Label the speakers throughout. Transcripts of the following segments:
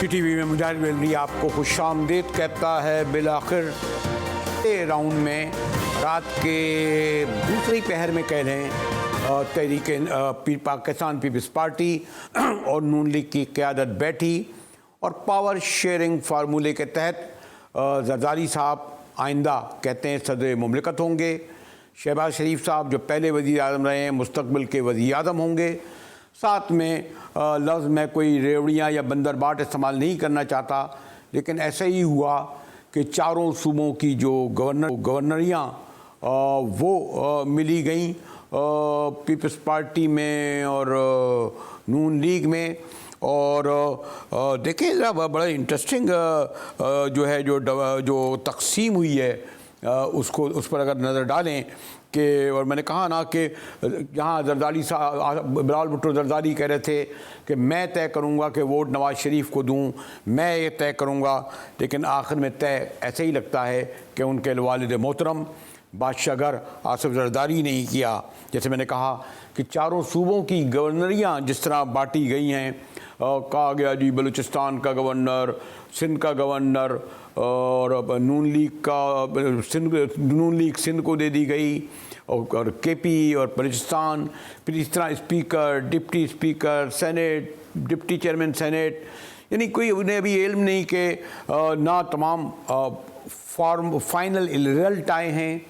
Speaker 1: TV में मुजाहिद Valerie आपको खुशामदीद कहता है। बिलाखिर राउंड में रात के दूसरी पहर में कह लें तहरीक पाकिस्तान पीपल्स पार्टी और नून लीग की क़यादत बैठी और पावर शेयरिंग फार्मूले के तहत जरदारी साहब आइंदा कहते हैं सदर मुमलिकत होंगे। शहबाज शरीफ साहब जो पहले वज़ीर आज़म रहे हैं मुस्तकबिल के वज़ीर आज़म होंगे। साथ में लफ्ज़ में कोई रेवड़ियाँ या बंदरबाट इस्तेमाल नहीं करना चाहता, लेकिन ऐसा ही हुआ कि चारों सूबों की जो गवर्नरियाँ वो मिली गई पीपल्स पार्टी में और नून लीग में। और देखिए ज़रा बड़ा इंटरेस्टिंग जो है जो तकसीम हुई है उसको उस पर अगर नज़र डालें कि और मैंने कहा ना कि यहाँ जरदारी साहब बिलावल भुट्टो जरदारी कह रहे थे कि मैं तय करूँगा कि वोट नवाज़ शरीफ को दूँ, मैं ये तय करूँगा, लेकिन आखिर में तय ऐसे ही लगता है कि उनके वालिद मोहतरम बादशाह घर आसिफ जरदारी ने ही किया। जैसे मैंने कहा कि चारों सूबों की गवर्नरियाँ जिस तरह बांटी गई हैं, कहा गया जी बलूचिस्तान का गवर्नर, सिंध का गवर्नर और नून लीग सिंध को दे दी गई और केपी और बलूचिस्तान, फिर इस तरह speaker, deputy speaker, senate, deputy chairman senate, यानी कोई उन्हें अभी इल्म नहीं कि ना तमाम फाइनल रिजल्ट आए हैं,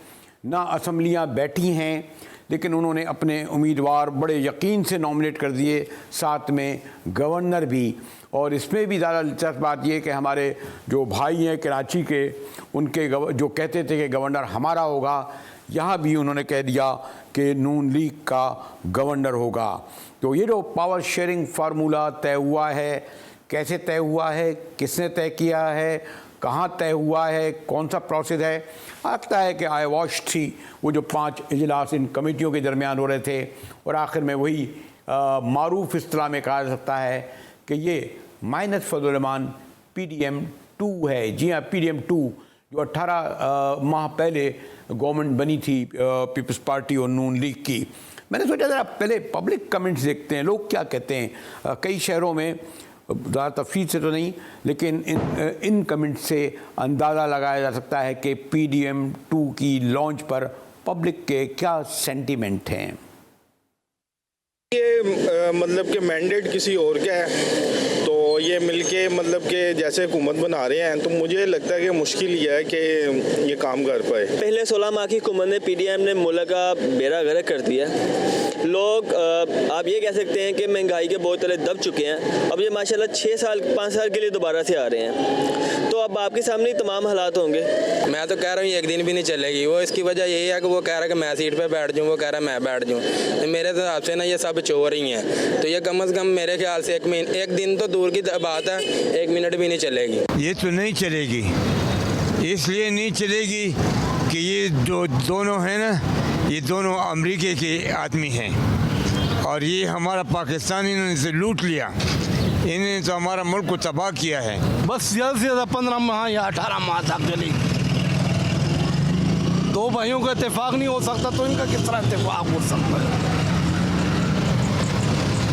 Speaker 1: ना असम्बलियाँ बैठी हैं, लेकिन उन्होंने अपने उम्मीदवार बड़े यकीन से नॉमिनेट कर दिए, साथ में गवर्नर भी। और इसमें भी ज़्यादा दिलचस्प बात यह कि हमारे जो भाई हैं कराची के, उनके जो कहते थे कि गवर्नर हमारा होगा, यहाँ भी उन्होंने कह दिया कि नून लीग का गवर्नर होगा। तो ये जो पावर शेयरिंग फार्मूला तय हुआ है, कैसे तय हुआ है, किसने तय किया है, कहाँ तय हुआ है, कौन सा प्रोसेस है, लगता है कि आई वॉश थी वो जो 5 इजलास इन कमेटियों के दरमियान हो रहे थे और आखिर में वही मारूफ इस्तिलाह में कहा जा सकता है कि ये माइनस फजल रहमान PDM 2 है। जी हाँ, PDM 2 जो 18 माह पहले गवर्नमेंट बनी थी पीपल्स पार्टी और नून लीग की। मैंने सोचा ज़रा पहले पब्लिक कमेंट्स देखते हैं, लोग क्या कहते हैं। कई शहरों में ज़्यादा तफसील से तो नहीं, लेकिन इन कमेंट से अंदाज़ा लगाया जा सकता है कि PDM 2 की लॉन्च पर पब्लिक के क्या सेंटीमेंट हैं।
Speaker 2: ये मतलब कि मैंडेट किसी और का है, तो ये मिलके मतलब कि जैसे हुकूमत बना रहे हैं, तो मुझे लगता है कि मुश्किल ही है कि ये काम कर पाए।
Speaker 3: पहले 16 माह की हुकूमत ने PDM ने मुल्क का बेड़ा गर्क कर दिया। लोग आप ये कह सकते हैं कि महंगाई के बहुत तले दब चुके हैं। अब ये माशाल्लाह 5 साल के लिए दोबारा से आ रहे हैं, तो अब आपके सामने तमाम हालात होंगे।
Speaker 4: मैं तो कह रहा हूँ एक दिन भी नहीं चलेगी वो। इसकी वजह यही है कि वो कह रहा है कि मैं सीट पे बैठ जाऊँ, वो कह रहा है मैं बैठ जाऊँ। तो मेरे हिसाब से ना ये सब चोर ही हैं। तो ये कम से कम मेरे ख्याल से एक दिन तो दूर की बात है, 1 मिनट भी नहीं चलेगी। ये
Speaker 5: तो नहीं चलेगी, इसलिए नहीं चलेगी कि ये जो दोनों हैं ना, ये दोनों अमेरिका के आदमी हैं और ये हमारा पाकिस्तान इन्होंने से लूट लिया। इन्होंने तो हमारा मुल्क को तबाह किया है।
Speaker 6: बस ज़्यादा से ज़्यादा 15 माह या 18 माह तक चलेगी। 2 भाइयों का इत्तेफाक नहीं हो सकता, तो इनका किस तरह इत्तेफाक हो सकता है।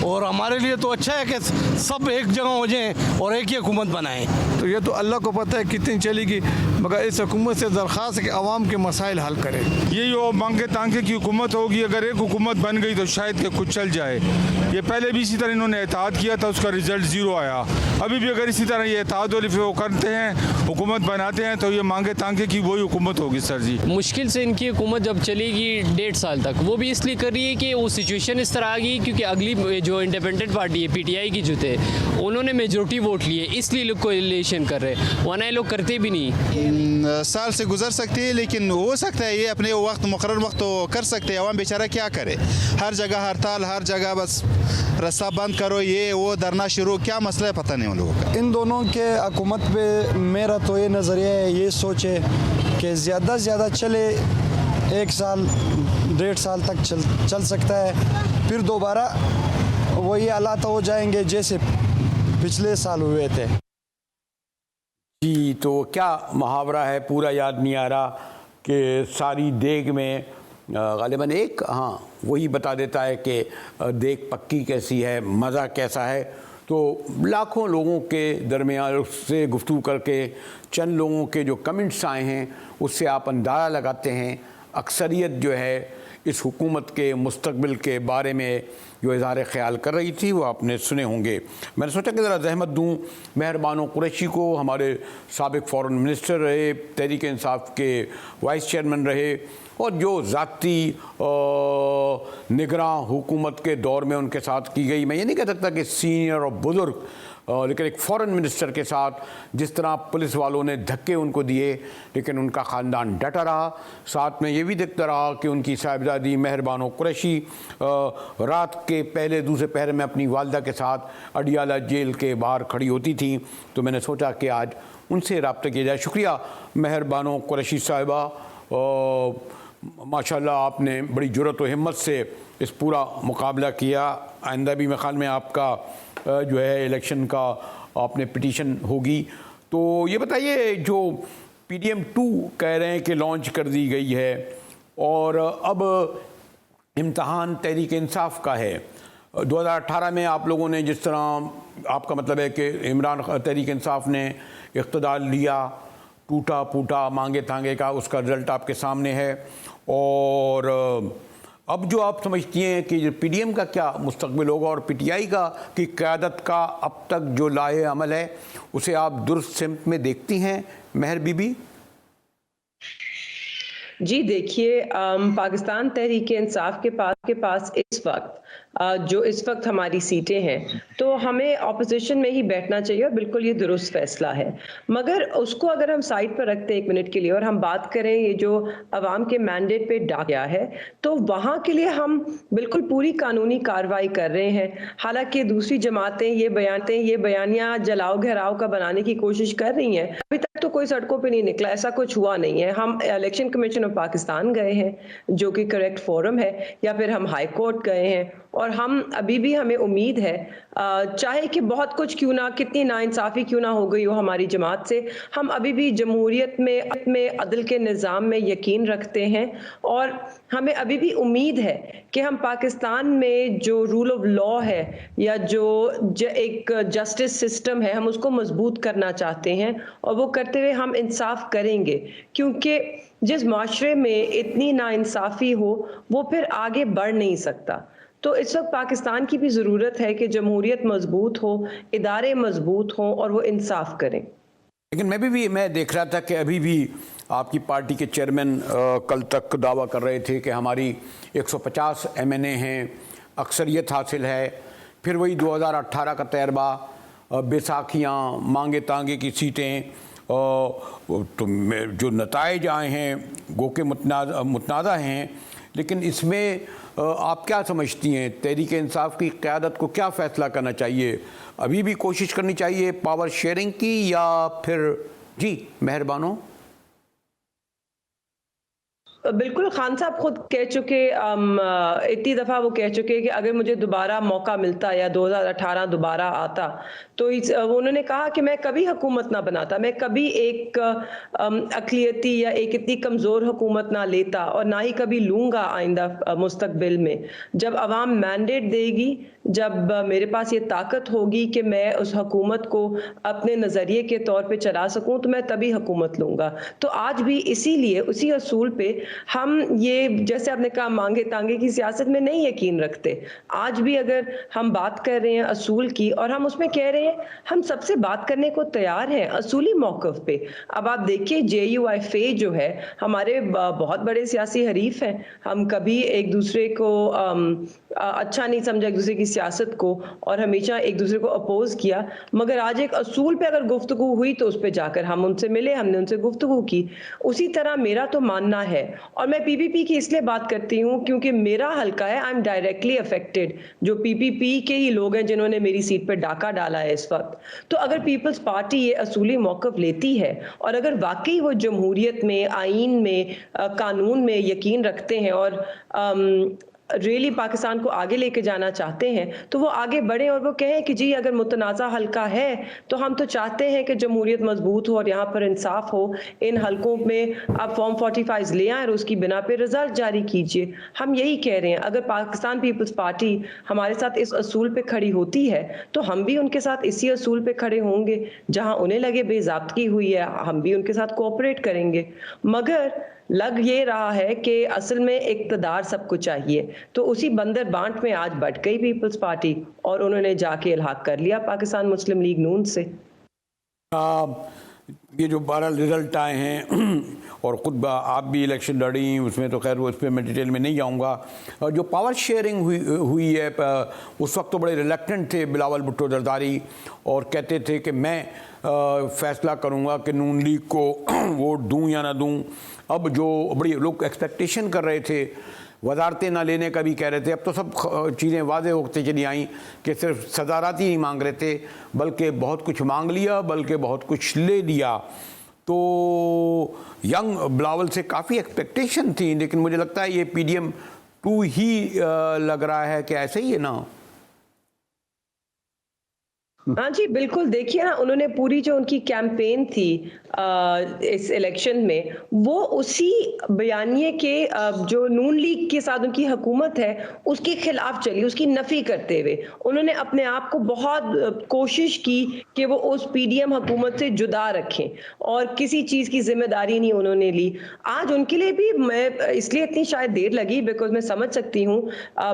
Speaker 6: और हमारे लिए तो अच्छा है कि सब एक जगह हो जाएं और एक ही हुकूमत बनाएं।
Speaker 7: तो ये तो अल्लाह को पता है कितनी चलेगी, मगर इस हुकूमत से दरख्वास्त है कि आवाम के मसाइल हल करे।
Speaker 8: ये जो मांगे तांगे की हुकूमत होगी, अगर एक हुकूमत बन गई तो शायद कि कुछ चल जाए। ये पहले भी इसी तरह इन्होंने एहतियात किया था, उसका रिजल्ट 0 आया। अभी भी अगर इसी तरह ये एहतियात वाली वो करते हैं, हुकूमत बनाते हैं, तो ये मांगे तांगे की वही हुकूमत होगी। सर जी
Speaker 9: मुश्किल से इनकी हुकूमत जब चलेगी 1.5 साल तक, वो भी इसलिए कर रही है कि वो सिचुएशन इस तरह आ गई क्योंकि अगली जो इंडिपेंडेंट पार्टी है PTI की जो थे, उन्होंने मेजोरिटी वोट लिए, इसलिए लोग कोएलिशन कर रहे हैं, वरना ये लोग करते भी नहीं।
Speaker 10: साल से गुजर सकती है, लेकिन हो सकता है ये अपने वक्त मुकर्रर वक्त तो कर सकते हैं। अवाम बेचारा क्या करे, हर जगह हड़ताल, हर जगह बस रास्ता बंद करो, ये वो धरना शुरू, क्या मसला है पता नहीं उन लोगों का।
Speaker 7: इन दोनों के हुकूमत पे मेरा तो ये नज़रिया है, ये सोचे कि ज़्यादा से ज़्यादा चले 1 साल 1.5 साल तक चल सकता है, फिर दोबारा वही हालात हो जाएंगे जैसे पिछले साल हुए थे।
Speaker 1: जी, तो क्या मुहावरा है पूरा याद नहीं आ रहा कि सारी देग में गालिबन एक वही बता देता है कि देग पक्की कैसी है, मज़ा कैसा है। तो लाखों लोगों के दरमियान से गुफ्तगू करके चंद लोगों के जो कमेंट्स आए हैं उससे आप अंदाज़ा लगाते हैं अक्सरियत जो है इस हुकूमत के मुस्तकबिल के बारे में जो इज़हार ख्याल कर रही थी वो आपने सुने होंगे। मैंने सोचा कि ज़रा ज़हमत दूँ मेहरबानो कुरैशी को, हमारे साबिक फ़ॉरेन मिनिस्टर रहे, तहरीक इंसाफ के वाइस चेयरमैन रहे और जो ज़ाती निगरां हुकूमत के दौर में उनके साथ की गई, मैं ये नहीं कह सकता कि सीनियर और बुज़ुर्ग, लेकिन एक फ़ॉरेन मिनिस्टर के साथ जिस तरह पुलिस वालों ने धक्के उनको दिए लेकिन उनका ख़ानदान डटा रहा। साथ में ये भी दिखता रहा कि उनकी साहिबजादी मेहरबानो कुरैशी रात के पहले दूसरे पहर में अपनी वालदा के साथ अडियाला जेल के बाहर खड़ी होती थी। तो मैंने सोचा कि आज उनसे रब्ता किया जाए। शुक्रिया मेहरबानो कुरैशी साहिबा, माशाल्लाह आपने बड़ी जुर्रत व हिम्मत से इस पूरा मुकाबला किया। आइंदा भी मेरे ख्याल में आपका जो है इलेक्शन का आपने पिटीशन होगी। तो ये बताइए, जो PDM 2 कह रहे हैं कि लॉन्च कर दी गई है और अब इम्तहान तहरीक इंसाफ का है। 2018 में आप लोगों ने जिस तरह, आपका मतलब है कि इमरान तहरीक इंसाफ ने इक़्तिदार लिया, टूटा फूटा मांगे तांगे का, उसका रिज़ल्ट आपके सामने है। और अब जो आप समझती हैं कि PDM का क्या मुस्तकबिल होगा और PTI का की क़यादत का अब तक जो लाए अमल है उसे आप दुरुस्त सिमत में देखती हैं मेहर बीबी?
Speaker 11: जी देखिए, पाकिस्तान तहरीक इंसाफ के पास इस वक्त जो इस वक्त हमारी सीटें हैं तो हमें ऑपोजिशन में ही बैठना चाहिए और बिल्कुल ये दुरुस्त फैसला है। मगर उसको अगर हम साइड पर रखते हैं 1 मिनट के लिए और हम बात करें ये जो अवाम के मैंडेट पे डाक गया है तो वहाँ के लिए हम बिल्कुल पूरी कानूनी कार्रवाई कर रहे हैं। हालांकि दूसरी जमातें ये बयानियाँ जलाओ घेराव का बनाने की कोशिश कर रही हैं। अभी तक तो कोई सड़कों पे नहीं निकला, ऐसा कुछ हुआ नहीं है। हम इलेक्शन कमीशन ऑफ पाकिस्तान गए हैं जो कि करेक्ट फोरम है, या फिर हम हाई कोर्ट गए हैं और हम अभी भी हमें उम्मीद है, चाहे कि बहुत कुछ क्यों ना, कितनी नाइंसाफ़ी क्यों ना हो गई हो हमारी जमात से, हम अभी भी जमहूरियत में अदल के निज़ाम में यकीन रखते हैं और हमें अभी भी उम्मीद है कि हम पाकिस्तान में जो रूल ऑफ लॉ है या जो एक जस्टिस सिस्टम है हम उसको मजबूत करना चाहते हैं और वो करते हुए हम इंसाफ करेंगे। क्योंकि जिस माशरे में इतनी नाइंसाफ़ी हो वो फिर आगे बढ़ नहीं सकता। तो इस वक्त पाकिस्तान की भी ज़रूरत है कि जमहूरियत मजबूत हो, इदारे मजबूत हों और वो इंसाफ करें।
Speaker 1: लेकिन मैं देख रहा था कि अभी भी आपकी पार्टी के चेयरमैन कल तक दावा कर रहे थे कि हमारी 150 MNA हैं, अक्सरियत हासिल है। फिर वही 2018 का तजर्बा, बैसाखियाँ, मांगे तांगे की सीटें, तो जो नताइज आए हैं गो के मुतनाज़ा हैं। लेकिन इसमें आप क्या समझती हैं, तहरीक इंसाफ की क़यादत को क्या फ़ैसला करना चाहिए? अभी भी कोशिश करनी चाहिए पावर शेयरिंग की या फिर? जी मेहरबानो।
Speaker 11: बिल्कुल, खान साहब खुद कह चुके, इतनी दफ़ा वो कह चुके कि अगर मुझे दोबारा मौका मिलता या 2018 दोबारा आता तो उन्होंने कहा कि मैं कभी हुकूमत ना बनाता, मैं कभी एक अक़लियती या एक इतनी कमज़ोर हुकूमत ना लेता और ना ही कभी लूँगा आइंदा मुस्तकबिल में। जब आवाम मैंडेट देगी, जब मेरे पास ये ताकत होगी कि मैं उस हुकूमत को अपने नज़रिए के तौर पे चला सकूं तो मैं तभी हुकूमत लूँगा। तो आज भी इसीलिए उसी असूल पे हम ये, जैसे आपने कहा, मांगे तांगे की सियासत में नहीं यकीन रखते। आज भी अगर हम बात कर रहे हैं असूल की और हम उसमें कह रहे हैं हम सबसे बात करने को तैयार हैं असूली मौक़िफ़ पे। अब आप देखिए JUIFA जो है, हमारे बहुत बड़े सियासी हरीफ हैं, हम कभी एक दूसरे को अच्छा नहीं समझा, एक दूसरे की सियासत को, और हमेशा एक दूसरे को अपोज किया। मगर आज एक असूल पे अगर गुफ्तगू हुई तो उस पे जाकर हम उनसे मिले, हमने उनसे गुफ्तगू की। उसी तरह मेरा तो मानना है, और मैं PPP की इसलिए बात करती हूँ क्योंकि मेरा हल्का है, आई एम डायरेक्टली अफेक्टेड। जो PPP के ही लोग हैं जिन्होंने मेरी सीट पर डाका डाला है इस वक्त। तो अगर पीपल्स पार्टी ये असूली मौक़िफ़ लेती है और अगर वाकई वो जमहूरियत में, आईन में, कानून में यकीन रखते हैं और रियली पाकिस्तान को आगे लेके जाना चाहते हैं तो वो आगे बढ़े और वो कहें कि जी अगर मुतनाज़ा हल्का है तो हम तो चाहते हैं कि जमहूरियत मजबूत हो और यहाँ पर इंसाफ हो। इन हलकों में आप फॉर्म 45 ले आए और उसकी बिना पे रिजल्ट जारी कीजिए। हम यही कह रहे हैं, अगर पाकिस्तान पीपल्स पार्टी हमारे साथ इस असूल पे खड़ी होती है तो हम भी उनके साथ इसी असूल पे खड़े होंगे। जहाँ उन्हें लगे बेज़ाब्तगी हुई है हम भी उनके साथ कोऑपरेट करेंगे। मगर लग ये रहा है कि असल में इक़्तिदार सबको चाहिए, तो उसी बंदर बांट में आज बढ़ गई पीपल्स पार्टी और उन्होंने जाके इल्हाक कर लिया पाकिस्तान मुस्लिम लीग नून से।
Speaker 1: ये जो 12 रिजल्ट आए हैं और ख़ुद आप भी इलेक्शन लड़ी, उसमें तो खैर उस पर मैं डिटेल में नहीं जाऊंगा। जो पावर शेयरिंग हुई है उस वक्त तो बड़े रिलेक्टेंट थे बिलावल भुट्टो जरदारी और कहते थे कि मैं फ़ैसला करूंगा कि नून लीग को वोट दूं या ना दूं। अब जो बड़ी लोग एक्सपेक्टेशन कर रहे थे, वजारतें ना लेने का भी कह रहे थे, अब तो सब चीज़ें वाज़ेह होती चली आई कि सिर्फ सदारत ही नहीं मांग रहे थे बल्कि बहुत कुछ मांग लिया, बल्कि बहुत कुछ ले लिया। तो यंग बिलावल से काफ़ी एक्सपेक्टेशन थी, लेकिन मुझे लगता है ये PDM 2 ही लग रहा है कि ऐसे ही है ना।
Speaker 11: हाँ जी बिल्कुल, देखिए ना उन्होंने पूरी जो उनकी कैंपेन थी इस इलेक्शन में वो उसी बयानिए के जो नून लीग के साथ उनकी हुकूमत है उसके खिलाफ चली, उसकी नफी करते हुए उन्होंने अपने आप को बहुत कोशिश की कि वो उस PDM हुकूमत से जुदा रखें और किसी चीज़ की जिम्मेदारी नहीं उन्होंने ली। आज उनके लिए भी मैं इसलिए इतनी शायद देर लगी बिकॉज मैं समझ सकती हूँ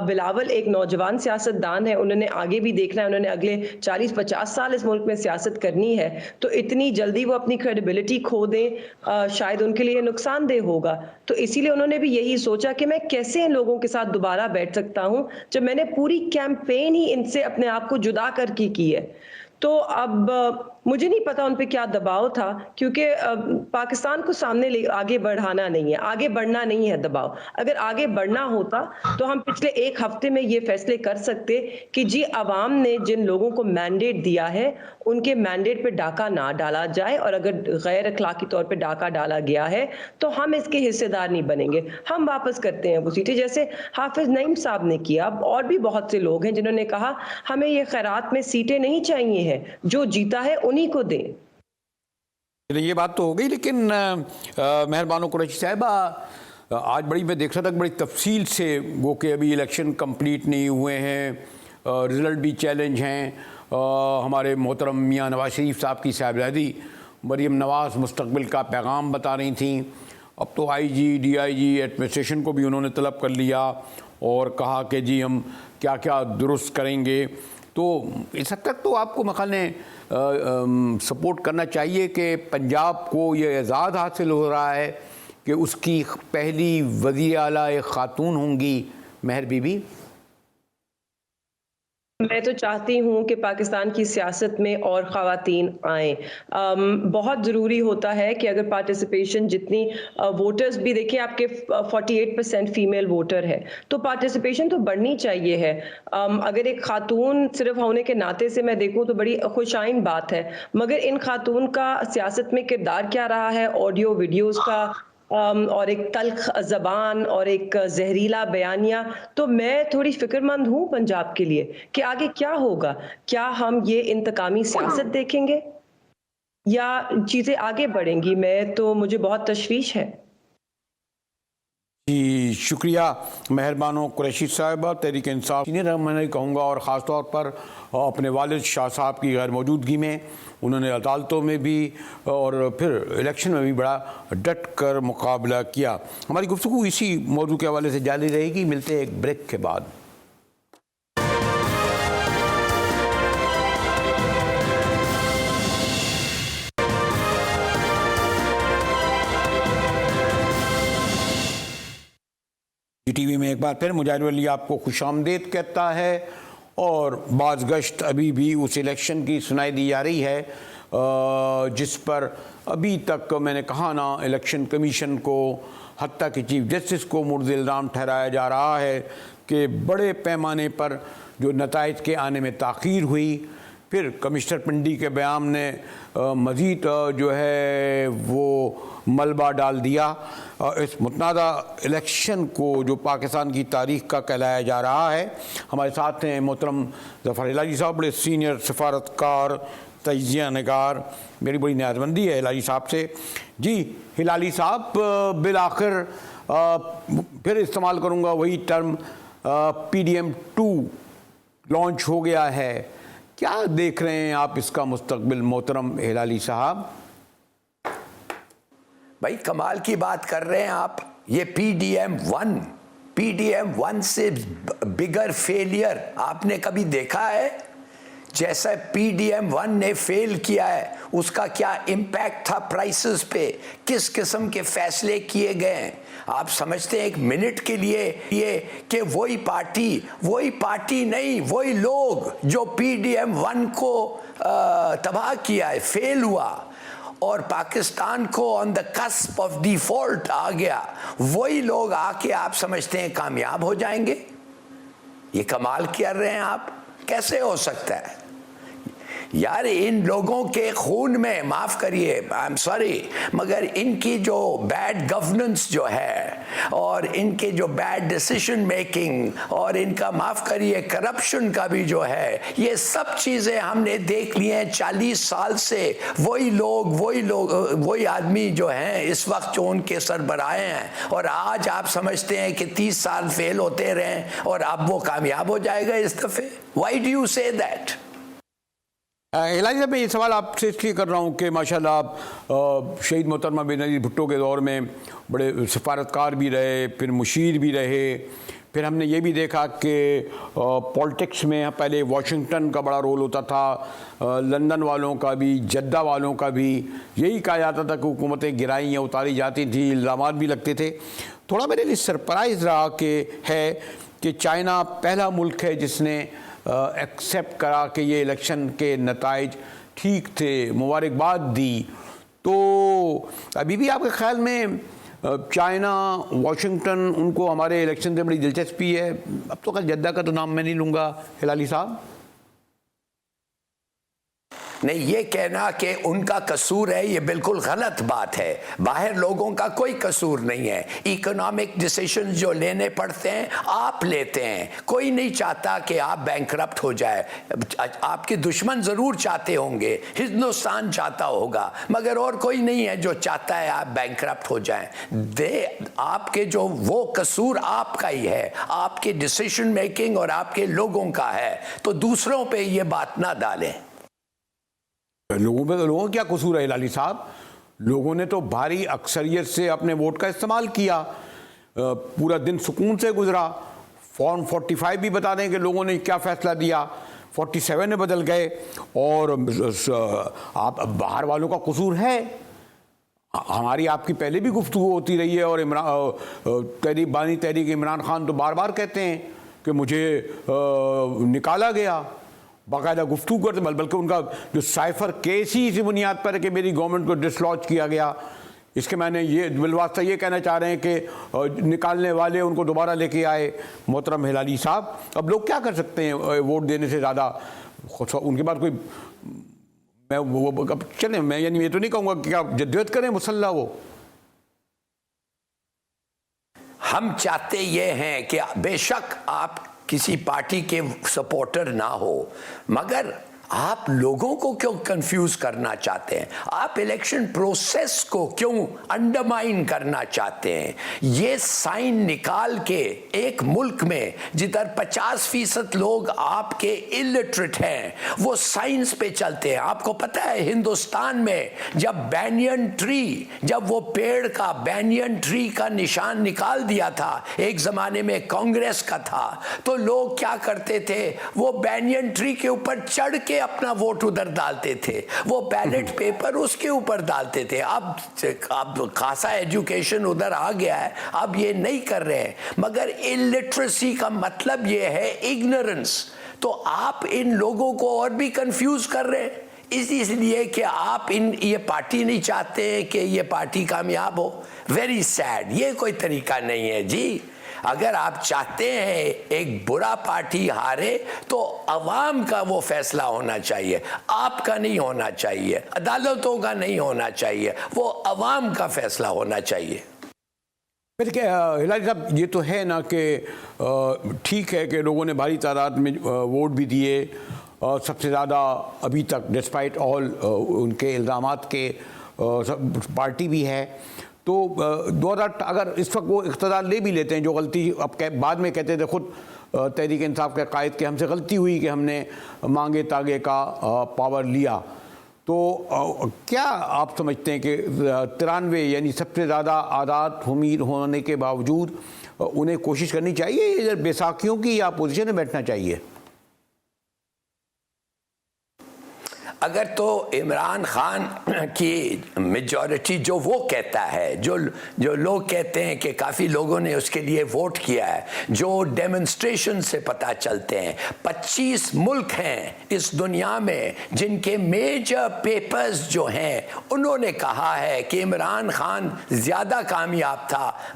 Speaker 11: बिलावल एक नौजवान सियासतदान है, उन्होंने आगे भी देखना है, उन्होंने अगले 40-50 साल इस मुल्क में सियासत करनी है, तो इतनी जल्दी वो अपनी क्रेडिबिलिटी खो दें शायद उनके लिए नुकसानदेह होगा। तो इसीलिए उन्होंने भी यही सोचा कि मैं कैसे इन लोगों के साथ दोबारा बैठ सकता हूं जब मैंने पूरी कैंपेन ही इनसे अपने आप को जुदा करके की है। तो अब मुझे नहीं पता उन पे क्या दबाव था, क्योंकि पाकिस्तान को सामने आगे बढ़ाना नहीं है, आगे बढ़ना नहीं है दबाव। अगर आगे बढ़ना होता तो हम पिछले एक हफ्ते में ये फैसले कर सकते कि जी अवाम ने जिन लोगों को मैंडेट दिया है उनके मैंडेट पे डाका ना डाला जाए, और अगर गैर अखलाकी तौर पे डाका डाला गया है तो हम इसके हिस्सेदार नहीं बनेंगे, हम वापस करते हैं वो सीटें, जैसे हाफिज नईम साहब ने किया। और भी बहुत से लोग हैं जिन्होंने कहा हमें ये खैरात में सीटें नहीं चाहिए हैं, जो जीता है उन्हीं को दें।
Speaker 1: ये बात तो हो गई, लेकिन मेहरबानो कुरैशी साहिबा आज बड़ी मैं देख रहा था बड़ी तफसील से वो कि अभी इलेक्शन कंप्लीट नहीं हुए हैं, रिज़ल्ट भी चैलेंज हैं। हमारे मोहतरम मियाँ नवाज शरीफ साहब की साहिबजादी मरीम नवाज़ मुस्तकबिल का पैगाम बता रही थी। अब तो IG DIG एडमिनिस्ट्रेशन को भी उन्होंने तलब कर लिया और कहा कि जी हम क्या क्या दुरुस्त करेंगे। तो इस हद तक तो आपको मखाने सपोर्ट करना चाहिए कि पंजाब को ये एजाज़ हासिल हो रहा है कि उसकी पहली वज़ीर आला एक ख़ातून होंगी महर बीबी।
Speaker 11: मैं तो चाहती हूँ कि पाकिस्तान की सियासत में और ख़वातीन आएँ। बहुत ज़रूरी होता है कि अगर पार्टिसिपेशन जितनी वोटर्स भी देखें, आपके 48% फीमेल वोटर है, तो पार्टिसिपेशन तो बढ़नी चाहिए है। अगर एक खातून सिर्फ होने के नाते से मैं देखूँ तो बड़ी खुशाइन बात है, मगर इन खातून का सियासत में किरदार क्या रहा है, ऑडियो वीडियोज़ का और एक तल्ख ज़बान और एक जहरीला बयानिया, तो मैं थोड़ी फिक्रमंद हूँ पंजाब के लिए कि आगे क्या होगा। क्या हम ये इंतकामी सियासत देखेंगे या चीज़ें आगे बढ़ेंगी? मुझे बहुत तशवीश है।
Speaker 1: जी शुक्रिया मेहरबानो कुरैशी साहिबा, तहरीक इंसाफ सीनियर मैं कहूँगा, और ख़ास तौर पर अपने वालिद शाह साहब की गैर मौजूदगी में उन्होंने अदालतों में भी और फिर इलेक्शन में भी बड़ा डट कर मुकाबला किया। हमारी गुफ्तगू इसी मौजू के हवाले से जारी रहेगी। मिलते हैं एक ब्रेक के बाद। टीवी में एक बार फिर मुजाहिर वली आपको खुशामदीद कहता है। और बाज़ गश्त अभी भी उस इलेक्शन की सुनाई दी जा रही है जिस पर अभी तक मैंने कहा ना, इलेक्शन कमीशन को हत्ता कि चीफ जस्टिस को मुर्द इल्ज़ाम ठहराया जा रहा है कि बड़े पैमाने पर जो नताइज के आने में ताख़ीर हुई, फिर कमिश्नर पिंडी के बयान ने मज़ीद जो है वो मलबा डाल दिया। इस मुतनाज़ा इलेक्शन को जो पाकिस्तान की तारीख का कहलाया जा रहा है। हमारे साथ हैं मोहतरम ज़फ़र हिलाली साहब, बड़े सीनियर सफारतकार, तजिया नगार। मेरी बड़ी न्याज़मंदी है हिलाली साहब से। जी हिलाली साहब, बिलाखिर फिर इस्तेमाल करूँगा वही टर्म, PDM-2 लॉन्च हो गया है। क्या देख रहे हैं आप इसका मुस्तकबिल मोहतरम हिलाली साहब?
Speaker 12: भाई कमाल की बात कर रहे हैं आप। ये PDM-1 से बिगर फेलियर आपने कभी देखा है? जैसा PDM-1 ने फेल किया है उसका क्या इम्पैक्ट था प्राइसेस पे, किस किस्म के फैसले किए गए। आप समझते हैं एक मिनट के लिए ये कि वही पार्टी नहीं, वही लोग जो PDM-1 को तबाह किया है, फेल हुआ और पाकिस्तान को on the cusp of default आ गया, वही लोग आके आप समझते हैं कामयाब हो जाएंगे? ये कमाल कर रहे हैं आप। कैसे हो सकता है यार? इन लोगों के खून में, माफ करिए, आई एम सॉरी, मगर इनकी जो बैड गवर्नेंस जो है और इनके जो बैड डिसीजन मेकिंग और इनका, माफ करिए, करप्शन का भी जो है, ये सब चीजें हमने देख ली हैं 40 साल से। वही आदमी जो हैं इस वक्त जो उनके सरबराहे हैं, और आज आप समझते हैं कि 30 साल फेल होते रहे और अब वो कामयाब हो जाएगा इस दफे। Why do you say that?
Speaker 1: Hilali साहब, मैं ये सवाल आपसे इसलिए कर रहा हूँ कि माशाल्लाह आप शहीद मोहतरमा बेनज़ीर भुट्टो के दौर में बड़े सफारतकार भी रहे, फिर मुशीर भी रहे, फिर हमने ये भी देखा कि पॉलिटिक्स में पहले वाशिंगटन का बड़ा रोल होता था, लंदन वालों का भी, जद्दा वालों का भी। यही कहा जाता था कि हुकूमतें गिराई या उतारी जाती थी, इल्ज़ामात भी लगते थे। थोड़ा मेरे लिए सरप्राइज़ रहा कि चाइना पहला मुल्क है जिसने एक्सेप्ट करा कि ये इलेक्शन के नताइज ठीक थे, मुबारकबाद दी। तो अभी भी आपके ख्याल में चाइना, वाशिंगटन, उनको हमारे इलेक्शन से बड़ी दिलचस्पी है? अब तो कल जद्दा का तो नाम मैं नहीं लूँगा हिलाली साहब।
Speaker 12: नहीं, ये कहना कि उनका कसूर है ये बिल्कुल गलत बात है। बाहर लोगों का कोई कसूर नहीं है। इकोनॉमिक डिसीजन जो लेने पड़ते हैं आप लेते हैं। कोई नहीं चाहता कि आप बैंकरप्ट हो जाए। आपके दुश्मन जरूर चाहते होंगे, हिंदुस्तान चाहता होगा, मगर और कोई नहीं है जो चाहता है आप बैंकरप्ट हो जाएं। आपके जो वो कसूर आपका ही है, आपके डिसीजन मेकिंग और आपके लोगों का है। तो दूसरों पे ये बात ना डालें।
Speaker 1: लोगों का क्या कसूर है हिलाली साहब? लोगों ने तो भारी अक्सरियत से अपने वोट का इस्तेमाल किया, पूरा दिन सुकून से गुजरा। फॉर्म 45 भी बता दें कि लोगों ने क्या फैसला दिया, 47 में बदल गए। और आप बाहर वालों का कसूर है। हमारी आपकी पहले भी गुफ्तगू होती रही है और बानी तहरीक इमरान खान तो बार बार कहते हैं कि मुझे निकाला गया, बाकायदा गुफ्तगू करते, बल्कि उनका जो साइफर केस ही इसी बुनियाद पर है कि मेरी गवर्नमेंट को डिसलॉन्च किया गया। इसके मैंने ये बिलवास्ता ये कहना चाह रहे हैं कि निकालने वाले उनको दोबारा लेके आए मोहतरम हिलाली साहब। अब लोग क्या कर सकते हैं वोट देने से ज़्यादा? उनके बाद कोई अब चलें, मैं यानी ये तो नहीं कहूँगा कि आप जद्दोजहद करें मुसल्ला वो।
Speaker 12: हम चाहते ये हैं कि बेशक आप किसी पार्टी के सपोर्टर ना हो, मगर आप लोगों को क्यों कंफ्यूज करना चाहते हैं? आप इलेक्शन प्रोसेस को क्यों अंडरमाइन करना चाहते हैं? ये साइन निकाल के एक मुल्क में जिधर 50% लोग आपके इलिटरेट हैं, वो साइंस पे चलते हैं। आपको पता है हिंदुस्तान में जब बैनियन ट्री, जब वो पेड़ का बैनियन ट्री का निशान निकाल दिया था, एक जमाने में कांग्रेस का था, तो लोग क्या करते थे? वो बैनियन ट्री के ऊपर चढ़ के अपना वोट उधर डालते थे, वो बैलेट पेपर उसके ऊपर डालते थे। अब खासा एजुकेशन उधर आ गया है, अब ये नहीं कर रहे हैं। मगर इलिटरेसी का मतलब ये है इग्नोरेंस। तो आप इन लोगों को और भी कंफ्यूज कर रहे हैं इसलिए कि आप ये पार्टी नहीं चाहते हैं कि ये पार्टी कामयाब हो। Very sad. ये कोई तरीका नहीं है जी। अगर आप चाहते हैं एक बुरा पार्टी हारे तो अवाम का वो फैसला होना चाहिए, आपका नहीं होना चाहिए, अदालतों का नहीं होना चाहिए, वो अवाम का फैसला होना चाहिए।
Speaker 1: फिर क्या हिलारी साहब, ये तो है ना कि ठीक है कि लोगों ने भारी तादाद में वोट भी दिए, सबसे ज़्यादा अभी तक डिस्पाइट ऑल उनके इल्ज़ामात के पार्टी भी है। तो 2000 अगर इस वक्त वो इक़्तिदार ले भी लेते हैं, जो गलती अब बाद में कहते थे खुद तहरीक इंसाफ के कायद के हमसे गलती हुई कि हमने मांगे तागे का पावर लिया, तो क्या आप समझते हैं कि 93 यानी सबसे ज़्यादा आज़ाद उम्मीद होने के बावजूद उन्हें कोशिश करनी चाहिए इधर बैसाखियों की या अपोजिशन में बैठना चाहिए?
Speaker 12: अगर तो इमरान खान की मेजॉरिटी जो वो कहता है, जो लोग कहते हैं कि काफ़ी लोगों ने उसके लिए वोट किया है, जो डेमोन्स्ट्रेशन से पता चलते हैं, 25 मुल्क हैं इस दुनिया में जिनके मेजर पेपर्स जो हैं उन्होंने कहा है कि इमरान खान ज़्यादा कामयाब था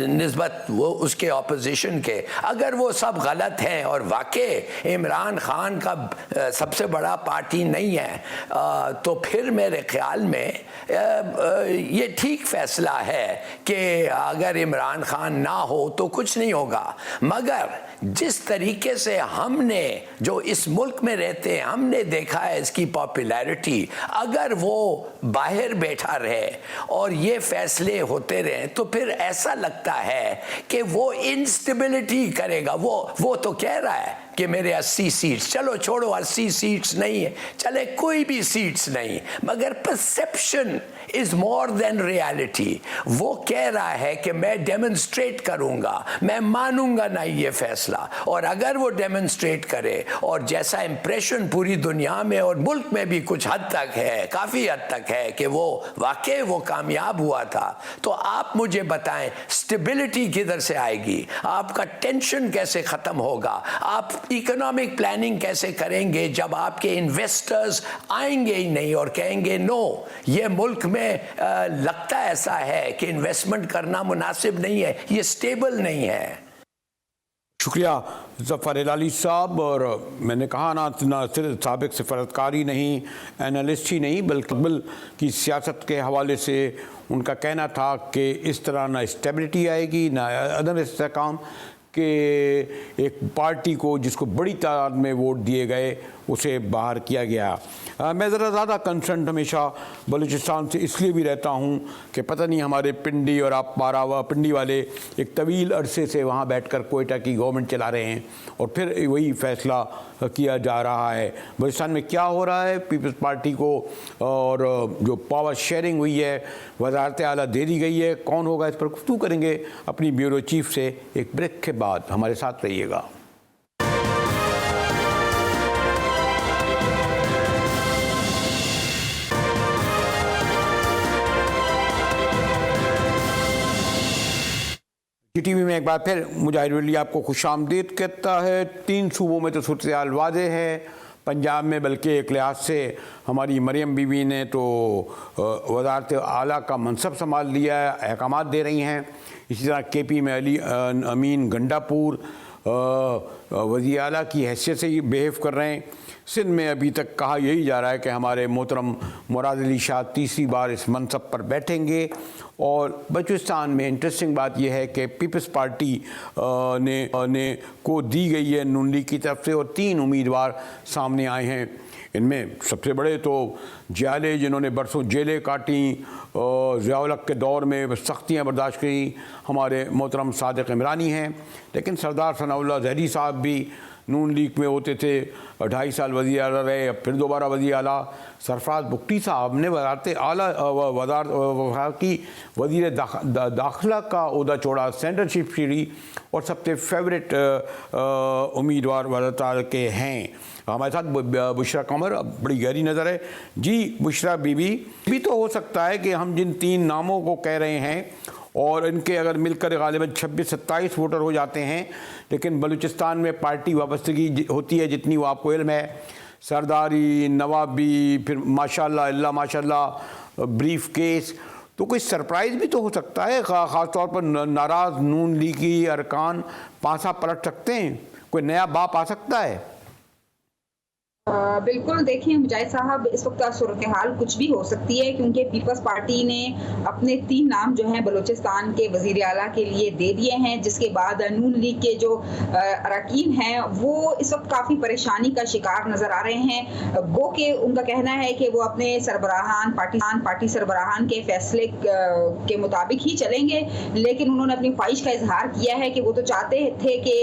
Speaker 12: निस्बत वो उसके ऑपोजिशन के। अगर वो सब गलत हैं और वाकई इमरान खान का सबसे बड़ा पार्टी नहीं है तो फिर मेरे ख्याल में ये ठीक फैसला है कि अगर इमरान खान ना हो तो कुछ नहीं होगा। मगर जिस तरीके से हमने जो इस मुल्क में रहते हैं हमने देखा है इसकी पॉपुलैरिटी, अगर वो बाहर बैठा रहे और ये फैसले होते रहे तो फिर ऐसा लगता है कि वो इंस्टेबिलिटी करेगा। वो तो कह रहा है कि मेरे 80 सीट्स, चलो छोड़ो 80 सीट्स नहीं है, चले कोई भी सीट्स नहीं, मगर perception is more than reality. वो कह रहा है कि मैं डेमोन्स्ट्रेट करूंगा, मैं मानूंगा ना ये फैसला, और अगर वो डेमोन्स्ट्रेट करे और जैसा इंप्रेशन पूरी दुनिया में और मुल्क में भी कुछ हद तक है, काफ़ी हद तक है कि वो वाकई वो कामयाब हुआ था, तो आप मुझे बताएं स्टेबिलिटी किधर से आएगी, आपका टेंशन कैसे ख़त्म होगा, आप इकोनॉमिक प्लानिंग कैसे करेंगे जब आपके इन्वेस्टर्स आएंगे ही नहीं और कहेंगे नो, ये मुल्क में लगता ऐसा है कि इन्वेस्टमेंट करना मुनासिब नहीं है, ये स्टेबल नहीं है।
Speaker 1: शुक्रिया ज़फ़र हिलाली साहब। और मैंने कहा ना सिर्फ साबिक सफारतकार ही नहीं, एनालिस्ट ही नहीं, बल्कि मुस्तक़बिल की सियासत के हवाले से उनका कहना था कि इस तरह ना स्टेबिलिटी आएगी ना अदम इस्तेहकाम कि एक पार्टी को जिसको बड़ी तादाद में वोट दिए गए उसे बाहर किया गया। मैं ज़रा ज़्यादा कंसर्न हमेशा बलूचिस्तान से इसलिए भी रहता हूँ कि पता नहीं हमारे पिंडी और आप पारावा पिंडी वाले एक तवील अरसे से वहाँ बैठकर कोयटा की गवर्नमेंट चला रहे हैं और फिर वही फ़ैसला किया जा रहा है। बलूचिस्तान में क्या हो रहा है, पीपल्स पार्टी को और जो पावर शेयरिंग हुई है वज़ारत आला दे दी गई है, कौन होगा इस पर गुफ्तगू करेंगे अपनी ब्यूरो चीफ से एक ब्रेक के बाद। हमारे साथ रहिएगा। टीवी में एक बार फिर मुजाहिर वली आपको खुशामदीद कहता है। 3 सूबों में तो सूरत हाल वाज़ेह है, पंजाब में बल्कि एक लिहाज से हमारी मरियम बीवी ने तो वज़ारत आला का मनसब संभाल लिया है, अहकामात दे रही हैं। इसी तरह KP में अली अमीन गंडापुर वज़ीर आला की हैसियत से ही बिहेव कर रहे हैं। सिंध में अभी तक कहा यही जा रहा है कि हमारे मोहतरम मुराद अली शाह तीसरी बार इस मनसब पर बैठेंगे। और बलूचिस्तान में इंटरेस्टिंग बात यह है कि पीपल्स पार्टी ने को दी गई है नून लीग की तरफ से और 3 उम्मीदवार सामने आए हैं। इनमें सबसे बड़े तो जियाले जिन्होंने बरसों जेलें काटी, ज़िया-उल-हक के दौर में सख्तियाँ बर्दाश्त की, हमारे मोहतरम सादिक इमरानी हैं। लेकिन सरदार सनाउल्लाह ज़हरी साहब भी नून लीग में होते थे, 2.5 साल वज़ीर आला रहे, अब फिर दोबारा वज़ीर आला। सरफराज बुगटी साहब ने वज़ारत आला की वज़ीर दाखिला का ओहदा छोड़ा, सेंटरशिप छीड़ी और सबसे फेवरेट उम्मीदवार वज़ारत आला के हैं। हमारे साथ बुशरा कमर, बड़ी गहरी नज़र है जी। बुशरा बीबी भी तो हो सकता है कि हम जिन 3 नामों को कह रहे हैं और इनके अगर मिलकर गालिबन 26-27 वोटर हो जाते हैं, लेकिन बलूचिस्तान में पार्टी वाबस्तगी होती है जितनी वो आपको इल्म है, सरदारी, नवाबी, फिर माशाल्लाह अल्लाह माशाल्लाह ब्रीफ केस, तो कोई सरप्राइज भी तो हो सकता है, ख़ास तौर पर नाराज़ नून लीगी अरकान पासा पलट सकते हैं, कोई नया बाप आ सकता है।
Speaker 13: बिल्कुल, देखिए मुजाहिद साहब, इस वक्त सूरत हाल कुछ भी हो सकती है, क्योंकि पीपल्स पार्टी ने अपने 3 नाम जो हैं बलूचिस्तान के वजीर आला के लिए दे दिए हैं, जिसके बाद नून लीग के जो अरकान हैं वो इस वक्त काफ़ी परेशानी का शिकार नज़र आ रहे हैं। गो के उनका कहना है कि वो अपने सरबराहान पार्टी सरबराहान के फैसले के मुताबिक ही चलेंगे, लेकिन उन्होंने अपनी ख्वाहिश का इजहार किया है कि वो तो चाहते थे कि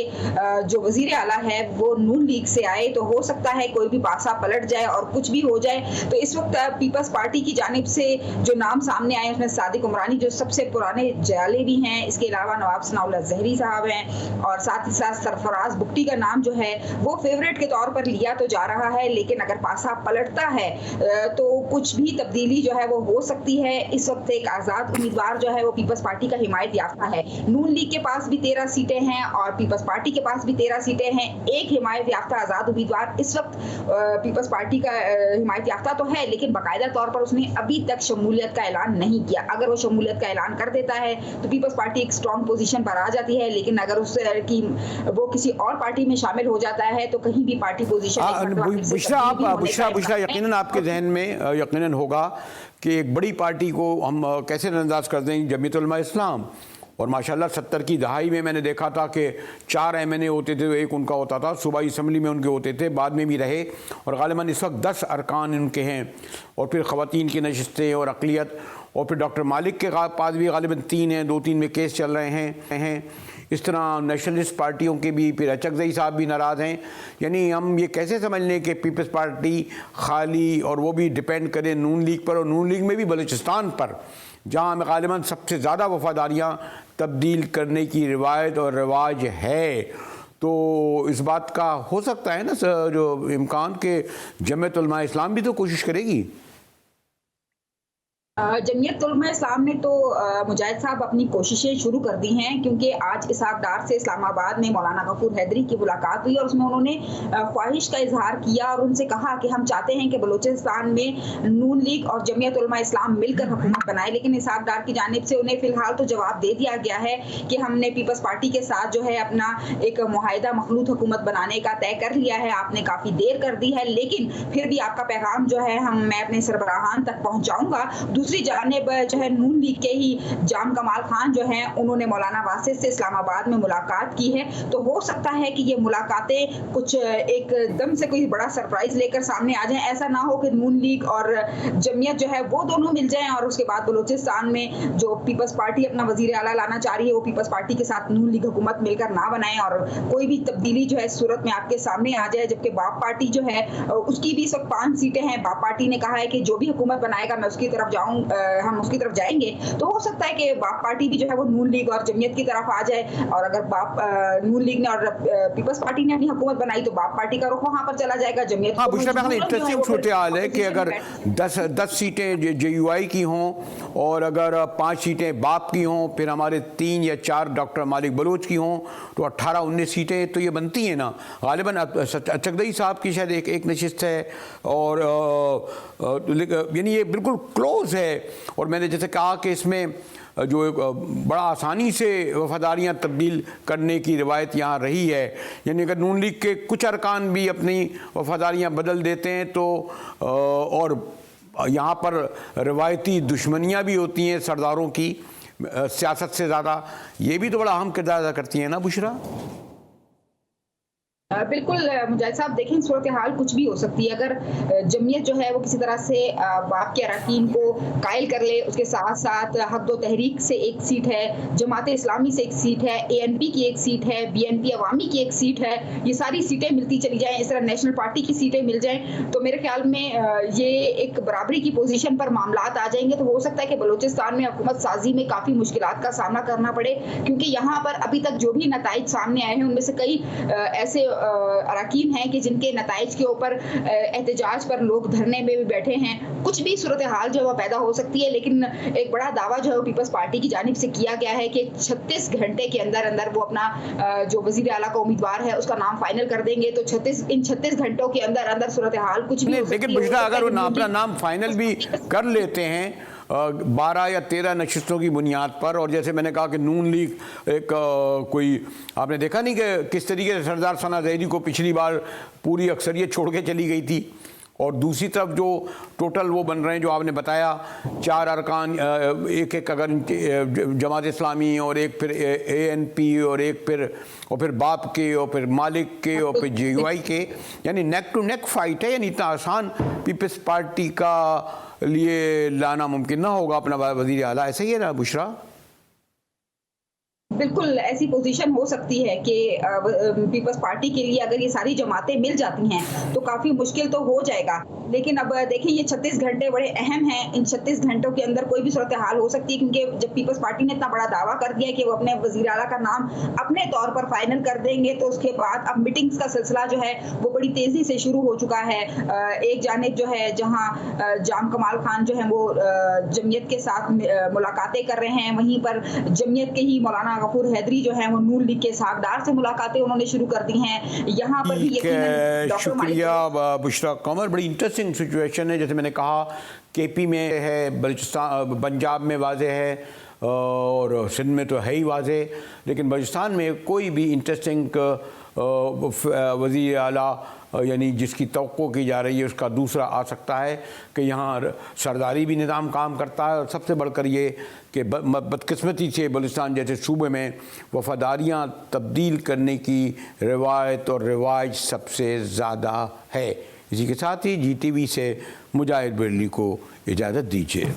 Speaker 13: जो वजीर आला है वो नून लीग से आए, तो हो सकता है कोई भी पासा पलट जाए और कुछ भी हो जाए। तो इस वक्त पीपल्स पार्टी की जानिब से जो नाम सामने आए उसमें सादिक उमरानी जो सबसे पुराने जयाले भी हैं, इसके अलावा नवाब सनाउल्लाह ज़हरी साहब हैं, और साथ ही साथ सरफराज बुगटी का नाम जो है वो फेवरेट के तौर पर लिया तो जा रहा है, लेकिन अगर पासा पलटता है तो कुछ भी तब्दीली जो है वो हो सकती है। इस वक्त एक आज़ाद उम्मीदवार जो है वो पीपल्स पार्टी का हिमायत याफ्ता है। नून लीग के पास भी 13 सीटें हैं और पीपल्स पार्टी के पास भी 13 सीटें हैं। एक हिमायत याफ्ता आज़ाद उम्मीदवार इस वक्त पीपल्स पार्टी का हिमायत याफ्ता तो है, लेकिन बाकायदा तौर पर उसने अभी तक शमूलियत का ऐलान नहीं किया। अगर वो शमूलियत का ऐलान कर देता है तो पीपल्स पार्टी एक स्ट्रॉन्ग पोजीशन पर आ जाती है, लेकिन अगर वो किसी और पार्टी में शामिल हो जाता है तो कहीं भी पार्टी पोजीशन
Speaker 1: बुशरा यकीनन आपके जहन में यकीनन होगा कि एक बड़ी पार्टी को हम कैसे नज़रअंदाज कर दें, जमीयत उलमा इस्लाम। और माशाल्लाह 70 की दहाई में मैंने देखा था कि 4 MNA होते थे, एक उनका होता था, सूबाई असम्बली में उनके होते थे, बाद में भी रहे, और गालिबन इस वक्त 10 अरकान उनके हैं, और फिर ख़वातीन की नशिस्तें और अक़लियत, और फिर डॉक्टर मालिक के पास भी गालिबन 3 हैं, 2-3 में केस चल रहे हैं। इस तरह नेशनलिस्ट पार्टियों के भी, फिर अचकज़ई साहब भी नाराज़ हैं। यानी हम ये कैसे समझ लें कि पीपल्स पार्टी खाली, और वो भी डिपेंड करे नून लीग पर, और नून लीग में भी बलूचिस्तान पर, जहाँ में गालिबन सबसे ज़्यादा वफादारियाँ तब्दील करने की रिवायत और रिवाज है। तो इस बात का हो सकता है ना जो इम्कान के जमीयत उलमा इस्लाम भी तो कोशिश करेगी।
Speaker 13: जमीयत उलमा इस्लाम ने तो मुजाहिद साहब अपनी कोशिशें शुरू कर दी हैं, क्योंकि आज इसहाक डार से इस्लामाबाद में मौलाना गफूर हैदरी की मुलाकात हुई और उसमें उन्होंने ख्वाहिश का इजहार किया और उनसे कहा कि हम चाहते हैं कि बलूचिस्तान में नून लीग और जमीयत उलमा इस्लाम मिलकर हुकूमत बनाए। लेकिन इसहाक डार की जानिब से उन्हें फिलहाल तो जवाब दे दिया गया है कि हमने पीपल्स पार्टी के साथ जो है अपना एक मुआहिदा मखलूत हुकूमत बनाने का तय कर लिया है। आपने काफ़ी देर कर दी है, लेकिन फिर भी आपका पैगाम जो है मैं अपने सरबराहान तक पहुँचाऊँगा। दूसरी जानिब जो है नून लीग के ही जाम कमाल खान जो हैं उन्होंने मौलाना वासिद से इस्लामाबाद में मुलाकात की है। तो हो सकता है कि ये मुलाकातें कुछ एकदम से कोई बड़ा सरप्राइज लेकर सामने आ जाएं। ऐसा ना हो कि नून लीग और जमीयत जो है वो दोनों मिल जाएं और उसके बाद बलूचिस्तान में जो पीपल्स पार्टी अपना वजीर आला लाना चाह रही है वो पीपल्स पार्टी के साथ नून लीग हुकूमत मिलकर ना बनाए और कोई भी तब्दीली जो है सूरत में आपके सामने आ जाए। जबकि बाप पार्टी जो है उसकी भी इस वक्त 5 सीटें हैं। बाप पार्टी ने कहा है कि जो भी हुकूमत बनाएगा मैं उसकी तरफ हम उसकी तरफ जाएंगे। तो हो सकता है कि बाप पार्टी भी जो है वो नून लीग और जमीयत की तरफ आ जाए और अगर नून लीग ने और पीपल्स पार्टी ने अपनी हुकूमत बनाई तो बाप पार्टी का रुख वहां पर चला जाएगा। जमीयत
Speaker 1: इंटरेस्टिंग सूरत हाल है कि अगर 10 सीटें JUI की हों और अगर 5 सीटें बाप की हों, फिर हमारे 3 या 4 डॉक्टर मालिक बलोच की हों, तो 18-19 सीटें तो ये बनती हैं ना। गालिबन अचकज़ई साहब की शायद एक नशिस्त है और यानी ये बिल्कुल क्लोज है। और मैंने जैसे कहा कि इसमें जो एक बड़ा आसानी से वफादारियाँ तब्दील करने की रिवायत यहाँ रही है, यानी अगर नून लीग के कुछ अरकान भी अपनी वफादारियाँ बदल देते हैं तो और यहाँ पर रिवायती दुश्मनियाँ भी होती हैं सरदारों की सियासत से ज़्यादा, ये भी तो बड़ा अहम किरदार अदा करती हैं ना बुशरा।
Speaker 13: बिल्कुल मुजाहिद साहब, देखें सूरत हाल कुछ भी हो सकती है। अगर जमीयत जो है वो किसी तरह से बाप के अरकान को कायल कर ले, उसके साथ साथ हक दो तहरीक से 1 सीट है, जमात इस्लामी से 1 सीट है, ANP की 1 सीट है, BNP अवामी की 1 सीट है, ये सारी सीटें मिलती चली जाएं, इस तरह नेशनल पार्टी की सीटें मिल जाएं तो मेरे ख्याल में ये एक बराबरी की पोजीशन पर मामलात आ जाएंगे। तो हो सकता है कि बलूचिस्तान में हुकूमत साजी में काफ़ी मुश्किलात का सामना करना पड़े, क्योंकि यहाँ पर अभी तक जो भी नताइज सामने आए हैं उनमें से कई ऐसे अरकान हैं कि जिनके नताइज के ऊपर एहतजाज पर लोग धरने में भी बैठे हैं। कुछ भी सूरत हाल जो है वो पैदा हो सकती है, लेकिन एक बड़ा दावा जो है वो पीपल्स पार्टी की जानिब से किया गया है कि 36 घंटे के अंदर अंदर वो अपना जो वजीर आला का उम्मीदवार है उसका नाम फाइनल कर देंगे। तो इन 36 घंटों के अंदर अंदर सूरत हाल कुछ भी,
Speaker 1: लेकिन बुशरा अगर वो अपना नाम फाइनल भी कर लेते हैं 12 या 13 नशिस्तों की बुनियाद पर। और जैसे मैंने कहा कि नून लीग एक कोई आपने देखा नहीं कि किस तरीके से सरदार सना जैदी को पिछली बार पूरी अक्सरियत छोड़ के चली गई थी, और दूसरी तरफ जो टोटल वो बन रहे हैं जो आपने बताया 4 अरकान, एक अगर जमात इस्लामी और एक फिर ANP और एक फिर बाप के और फिर मालिक के और फिर JUI के, यानी नेक टू नेक फाइट है। यानी इतना आसान पीपल्स पार्टी का लिए लाना मुमकिन ना होगा अपना वज़ीर आला, ऐसे ही है ना बुशरा?
Speaker 13: बिल्कुल ऐसी पोजीशन हो सकती है कि पीपल्स पार्टी के लिए अगर ये सारी जमातें मिल जाती हैं तो काफ़ी मुश्किल तो हो जाएगा। लेकिन अब देखिए ये 36 घंटे बड़े अहम हैं। इन 36 घंटों के अंदर कोई भी सूरत हाल हो सकती है, क्योंकि जब पीपल्स पार्टी ने इतना बड़ा दावा कर दिया कि वो अपने वज़ीर आला का नाम अपने तौर पर फाइनल कर देंगे, तो उसके बाद अब मीटिंग्स का सिलसिला जो है वो बड़ी तेज़ी से शुरू हो चुका है। एक जानिब जो है जहाँ जाम कमाल खान जो है वो जमीयत के साथ मुलाकातें कर रहे हैं, वहीं पर जमीयत के ही मौलाना गफूर हैदरी जो है वो नून लीग के सागदार से मुलाकातें उन्होंने शुरू कर दी हैं। यहाँ पर भी
Speaker 1: शुक्रिया बुशरा कमर। बड़ी इंटरेस्टिंग सिचुएशन है। जैसे मैंने कहा KP में है, बलूचिस्तान पंजाब में वाज़े है और सिंध में तो है ही वाज़े, लेकिन बलूचिस्तान में कोई भी इंटरेस्टिंग वज़ीर आला यानी जिसकी तवक्को की जा रही है उसका दूसरा आ सकता है कि यहाँ सरदारी भी निज़ाम काम करता है। और सबसे बढ़कर ये कि बदकिस्मती से बलूचिस्तान जैसे सूबे में वफ़ादारियाँ तब्दील करने की रवायत और रिवाज सबसे ज़्यादा है। इसी के साथ ही GTV से मुजाहिद बरेली को इजाज़त दीजिए।